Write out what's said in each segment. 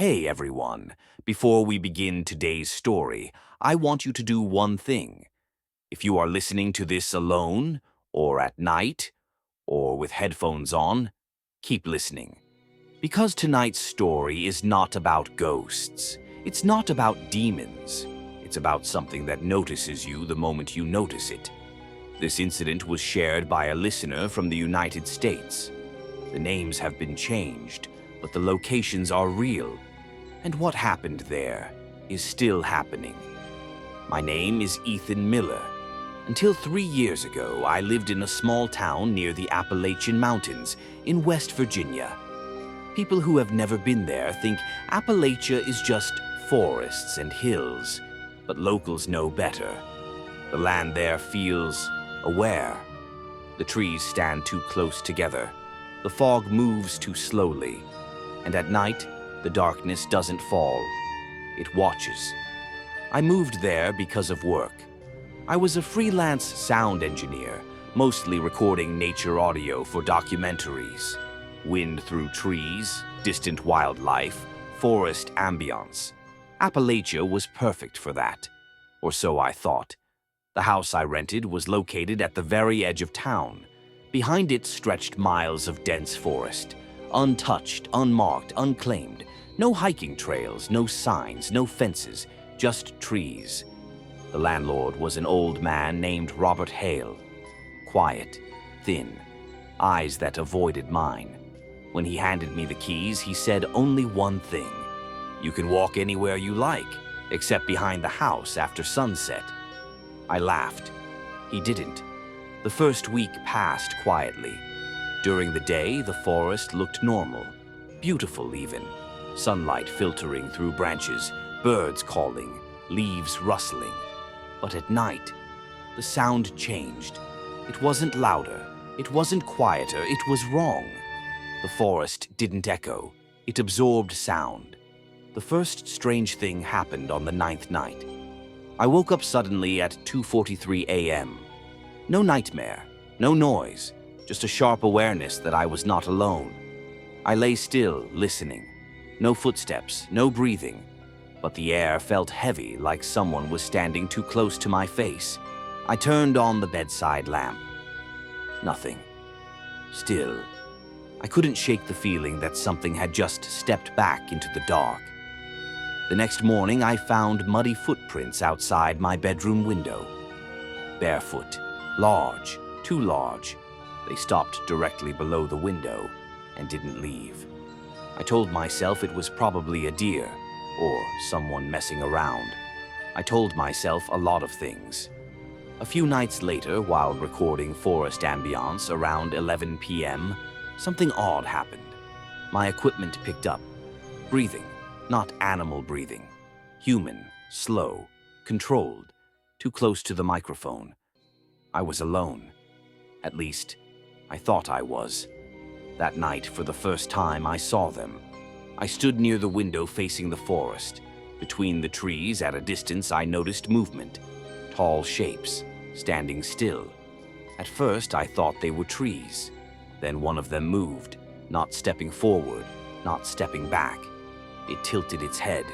Hey everyone, before we begin today's story, I want you to do one thing. If you are listening to this alone, or at night, or with headphones on, keep listening. Because tonight's story is not about ghosts. It's not about demons. It's about something that notices you the moment you notice it. This incident was shared by a listener from the United States. The names have been changed, but the locations are real. And what happened there is still happening. My name is Ethan Miller. Until 3 years ago, I lived in a small town near the Appalachian Mountains in West Virginia. People who have never been there think Appalachia is just forests and hills, but locals know better. The land there feels aware. The trees stand too close together. The fog moves too slowly. And at night, the darkness doesn't fall. It watches. I moved there because of work. I was a freelance sound engineer, mostly recording nature audio for documentaries. Wind through trees, distant wildlife, forest ambience. Appalachia was perfect for that, or so I thought. The house I rented was located at the very edge of town. Behind it stretched miles of dense forest, untouched, unmarked, unclaimed. No hiking trails, no signs, no fences, just trees. The landlord was an old man named Robert Hale. Quiet, thin, eyes that avoided mine. When he handed me the keys, he said only one thing. You can walk anywhere you like, except behind the house after sunset. I laughed. He didn't. The first week passed quietly. During the day, the forest looked normal, beautiful even. Sunlight filtering through branches, birds calling, leaves rustling. But at night, the sound changed. It wasn't louder, it wasn't quieter, it was wrong. The forest didn't echo, it absorbed sound. The first strange thing happened on the 9th night. I woke up suddenly at 2:43 a.m. No nightmare, no noise, just a sharp awareness that I was not alone. I lay still, listening. No footsteps, no breathing, but the air felt heavy like someone was standing too close to my face. I turned on the bedside lamp. Nothing. Still. I couldn't shake the feeling that something had just stepped back into the dark. The next morning, I found muddy footprints outside my bedroom window. Barefoot, large, too large. They stopped directly below the window and didn't leave. I told myself it was probably a deer or someone messing around. I told myself a lot of things. A few nights later, while recording forest ambience around 11 p.m., something odd happened. My equipment picked up. Breathing, not animal breathing. Human, slow, controlled, too close to the microphone. I was alone. At least, I thought I was. That night, for the first time, I saw them. I stood near the window facing the forest. Between the trees, at a distance, I noticed movement. Tall shapes, standing still. At first, I thought they were trees. Then one of them moved, not stepping forward, not stepping back. It tilted its head.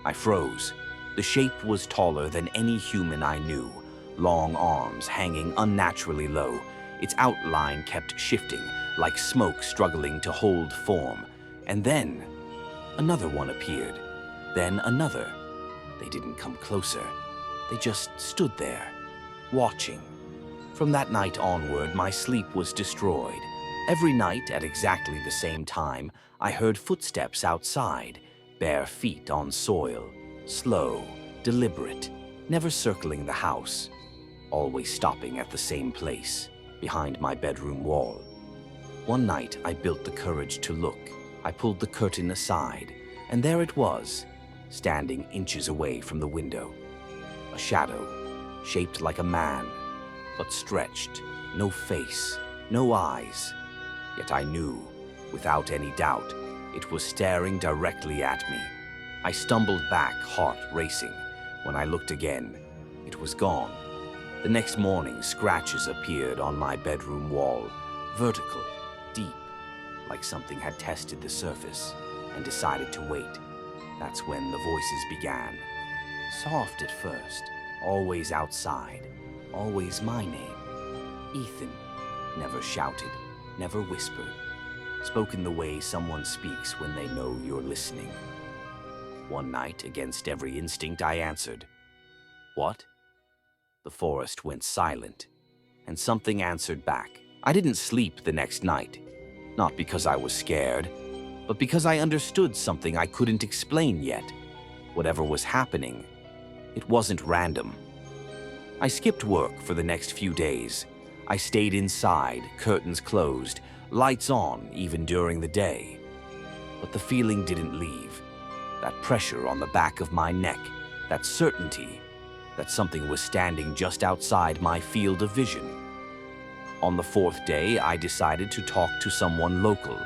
I froze. The shape was taller than any human I knew. Long arms hanging unnaturally low. Its outline kept shifting, like smoke struggling to hold form. And then, another one appeared. Then another. They didn't come closer. They just stood there, watching. From that night onward, my sleep was destroyed. Every night, at exactly the same time, I heard footsteps outside, bare feet on soil, slow, deliberate, never circling the house, always stopping at the same place, behind my bedroom wall. One night, I built the courage to look. I pulled the curtain aside, and there it was, standing inches away from the window. A shadow, shaped like a man, but stretched, no face, no eyes. Yet I knew, without any doubt, it was staring directly at me. I stumbled back, heart racing. When I looked again, it was gone. The next morning, scratches appeared on my bedroom wall, vertical, deep, like something had tested the surface and decided to wait. That's when the voices began. Soft at first, always outside, always my name. Ethan. Never shouted, never whispered. Spoken the way someone speaks when they know you're listening. One night, against every instinct, I answered. What? The forest went silent, and something answered back. I didn't sleep the next night, not because I was scared, but because I understood something I couldn't explain yet. Whatever was happening, it wasn't random. I skipped work for the next few days. I stayed inside, curtains closed, lights on even during the day. But the feeling didn't leave. That pressure on the back of my neck, that certainty that something was standing just outside my field of vision. On the fourth day, I decided to talk to someone local.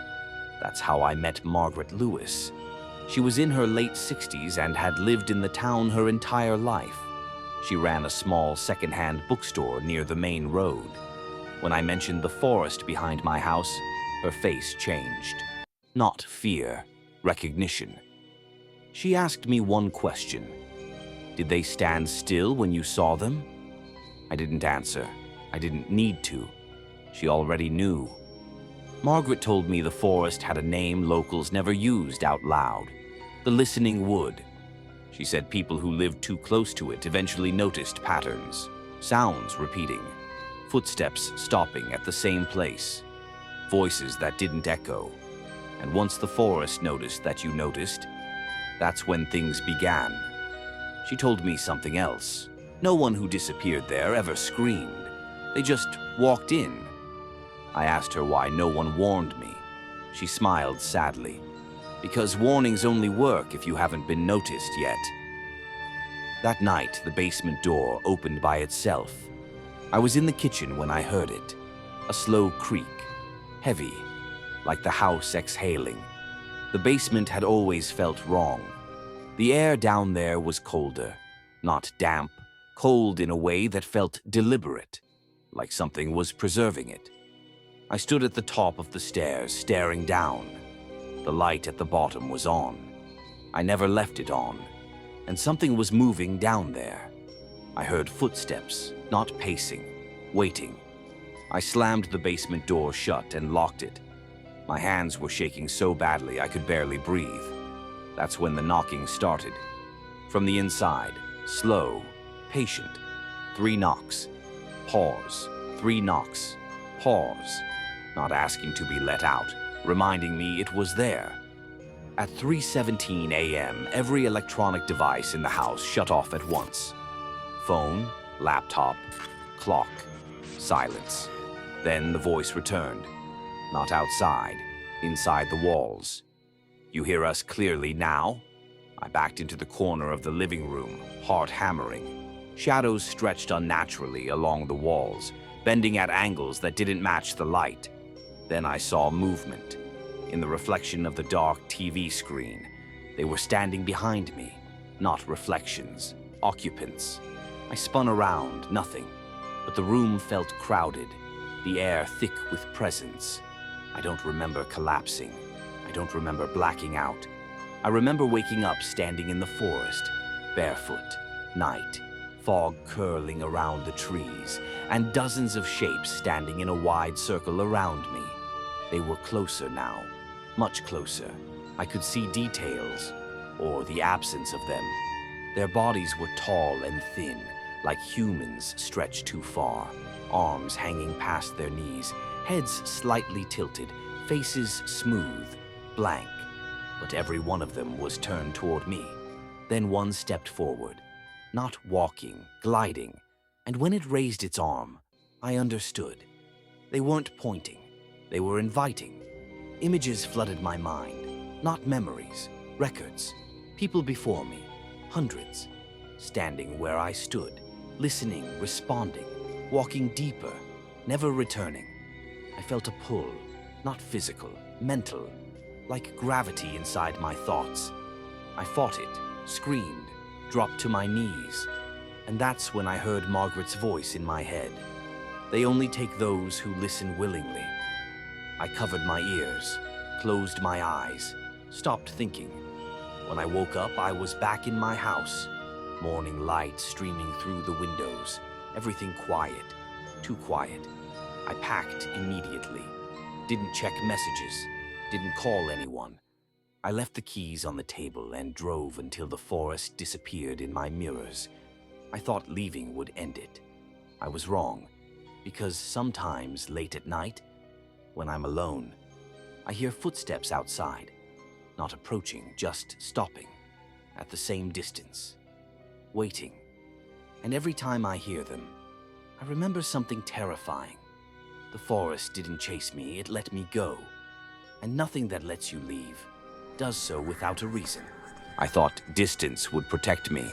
That's how I met Margaret Lewis. She was in her late 60s and had lived in the town her entire life. She ran a small second-hand bookstore near the main road. When I mentioned the forest behind my house, her face changed. Not fear, recognition. She asked me one question. Did they stand still when you saw them? I didn't answer. I didn't need to. She already knew. Margaret told me the forest had a name locals never used out loud. The Listening Wood. She said people who lived too close to it eventually noticed patterns, sounds repeating, footsteps stopping at the same place, voices that didn't echo. And once the forest noticed that you noticed, that's when things began. She told me something else. No one who disappeared there ever screamed. They just walked in. I asked her why no one warned me. She smiled sadly. Because warnings only work if you haven't been noticed yet. That night, the basement door opened by itself. I was in the kitchen when I heard it. A slow creak, heavy, like the house exhaling. The basement had always felt wrong. The air down there was colder, not damp, cold in a way that felt deliberate, like something was preserving it. I stood at the top of the stairs, staring down. The light at the bottom was on. I never left it on, and something was moving down there. I heard footsteps, not pacing, waiting. I slammed the basement door shut and locked it. My hands were shaking so badly I could barely breathe. That's when the knocking started. From the inside, slow, patient. 3 knocks. Pause. 3 knocks. Pause. Not asking to be let out, reminding me it was there. At 3:17 a.m., every electronic device in the house shut off at once. Phone, laptop, clock, silence. Then the voice returned. Not outside, inside the walls. You hear us clearly now? I backed into the corner of the living room, heart hammering. Shadows stretched unnaturally along the walls, bending at angles that didn't match the light. Then I saw movement. In the reflection of the dark TV screen, they were standing behind me, not reflections, occupants. I spun around, nothing, but the room felt crowded, the air thick with presence. I don't remember collapsing. I don't remember blacking out. I remember waking up standing in the forest, barefoot, night, fog curling around the trees, and dozens of shapes standing in a wide circle around me. They were closer now, much closer. I could see details, or the absence of them. Their bodies were tall and thin, like humans stretched too far, arms hanging past their knees, heads slightly tilted, faces smooth, blank. But every one of them was turned toward me. Then one stepped forward, not walking, gliding, and when it raised its arm, I understood. They weren't pointing, they were inviting. Images flooded my mind, not memories, records, people before me, hundreds, standing where I stood, listening, responding, walking deeper, never returning. I felt a pull, not physical, mental, like gravity inside my thoughts. I fought it, screamed, dropped to my knees, and that's when I heard Margaret's voice in my head. They only take those who listen willingly. I covered my ears, closed my eyes, stopped thinking. When I woke up, I was back in my house. Morning light streaming through the windows. Everything quiet. Too quiet. I packed immediately. Didn't check messages. Didn't call anyone. I left the keys on the table and drove until the forest disappeared in my mirrors. I thought leaving would end it. I was wrong, because sometimes late at night, when I'm alone, I hear footsteps outside, not approaching, just stopping, at the same distance, waiting. And every time I hear them, I remember something terrifying. The forest didn't chase me, it let me go. And nothing that lets you leave does so without a reason. I thought distance would protect me.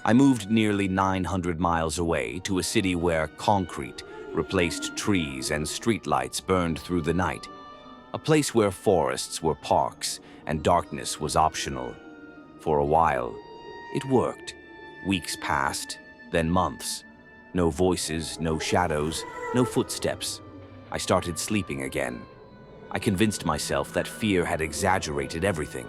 I moved nearly 900 miles away to a city where concrete replaced trees and streetlights burned through the night. A place where forests were parks and darkness was optional. For a while, it worked. Weeks passed, then months. No voices, no shadows, no footsteps. I started sleeping again. I convinced myself that fear had exaggerated everything,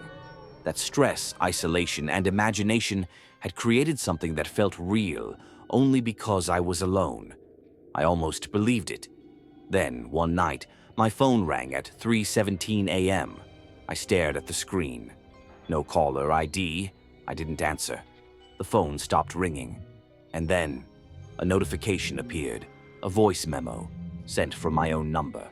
that stress, isolation, and imagination had created something that felt real only because I was alone. I almost believed it. Then, one night, my phone rang at 3:17 a.m. I stared at the screen. No caller ID. I didn't answer. The phone stopped ringing. And then, a notification appeared, a voice memo, sent from my own number.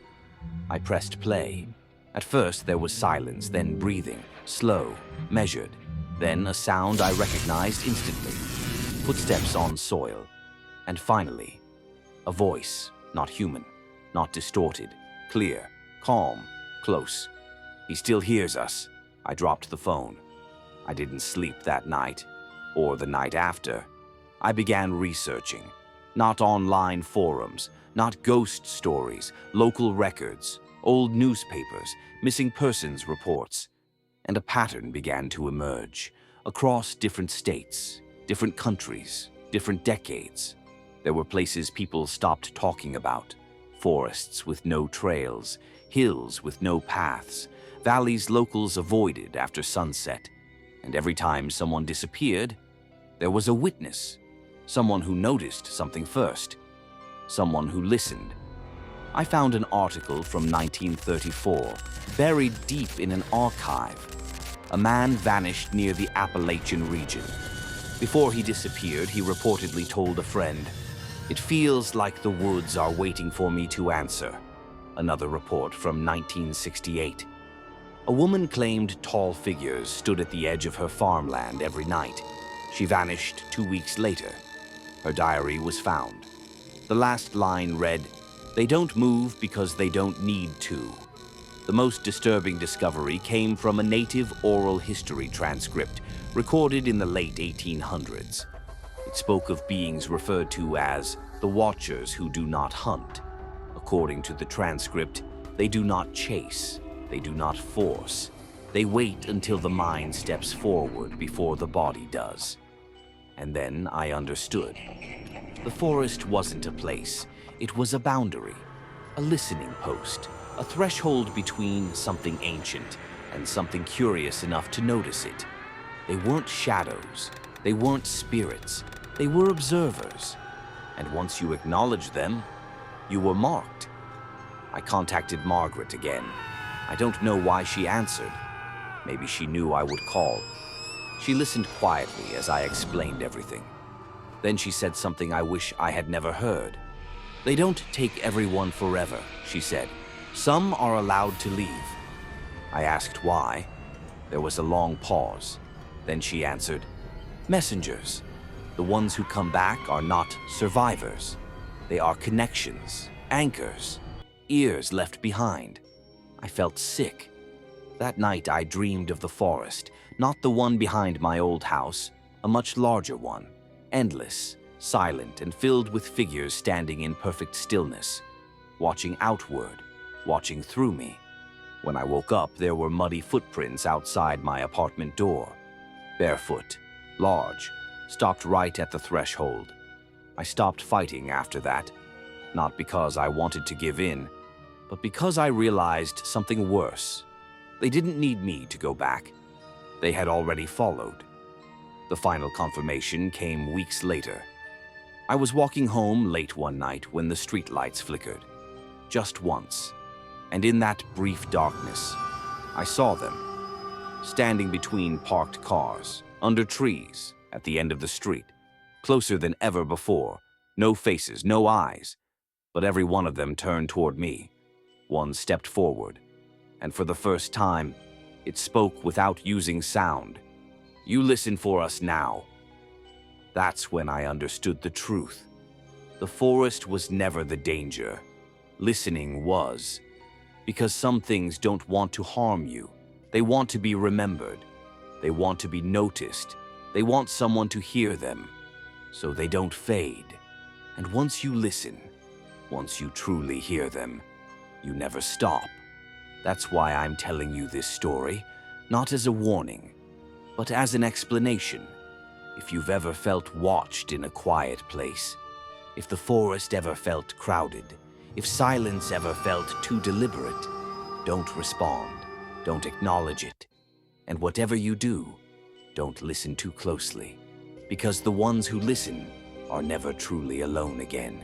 I pressed play. At first, there was silence, then breathing, slow, measured. Then a sound I recognized instantly. Footsteps on soil. And finally, a voice, not human, not distorted, clear, calm, close. He still hears us. I dropped the phone. I didn't sleep that night, or the night after. I began researching. Not online forums, not ghost stories, local records, old newspapers, missing persons reports. And a pattern began to emerge across different states, different countries, different decades. There were places people stopped talking about, forests with no trails, hills with no paths, valleys locals avoided after sunset. And every time someone disappeared, there was a witness, someone who noticed something first, someone who listened. I found an article from 1934, buried deep in an archive. A man vanished near the Appalachian region. Before he disappeared, he reportedly told a friend, "It feels like the woods are waiting for me to answer." Another report from 1968. A woman claimed tall figures stood at the edge of her farmland every night. She vanished 2 weeks later. Her diary was found. The last line read, "They don't move because they don't need to." The most disturbing discovery came from a native oral history transcript recorded in the late 1800s. It spoke of beings referred to as the Watchers who do not hunt. According to the transcript, they do not chase, they do not force. They wait until the mind steps forward before the body does. And then I understood. The forest wasn't a place, it was a boundary, a listening post. A threshold between something ancient and something curious enough to notice it. They weren't shadows, they weren't spirits, they were observers. And once you acknowledged them, you were marked. I contacted Margaret again. I don't know why she answered. Maybe she knew I would call. She listened quietly as I explained everything. Then she said something I wish I had never heard. "They don't take everyone forever," she said. "Some are allowed to leave." I asked why. There was a long pause. Then she answered, "Messengers. The ones who come back are not survivors. They are connections, anchors, ears left behind." I felt sick. That night I dreamed of the forest, not the one behind my old house, a much larger one, endless, silent, and filled with figures standing in perfect stillness, watching outward, watching through me. When I woke up, there were muddy footprints outside my apartment door. Barefoot, large, stopped right at the threshold. I stopped fighting after that, not because I wanted to give in, but because I realized something worse. They didn't need me to go back. They had already followed. The final confirmation came weeks later. I was walking home late one night when the streetlights flickered. Just once. And in that brief darkness, I saw them. Standing between parked cars, under trees, at the end of the street. Closer than ever before. No faces, no eyes. But every one of them turned toward me. One stepped forward. And for the first time, it spoke without using sound. "You listen for us now." That's when I understood the truth. The forest was never the danger. Listening was. Because some things don't want to harm you. They want to be remembered. They want to be noticed. They want someone to hear them. So they don't fade. And once you listen, once you truly hear them, you never stop. That's why I'm telling you this story, not as a warning, but as an explanation. If you've ever felt watched in a quiet place, if the forest ever felt crowded, if silence ever felt too deliberate, don't respond, don't acknowledge it. And whatever you do, don't listen too closely, because the ones who listen are never truly alone again.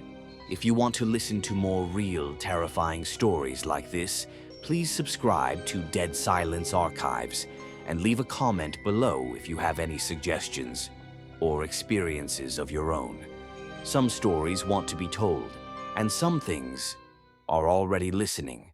If you want to listen to more real, terrifying stories like this, please subscribe to Dead Silence Archives and leave a comment below if you have any suggestions or experiences of your own. Some stories want to be told, and some things are already listening.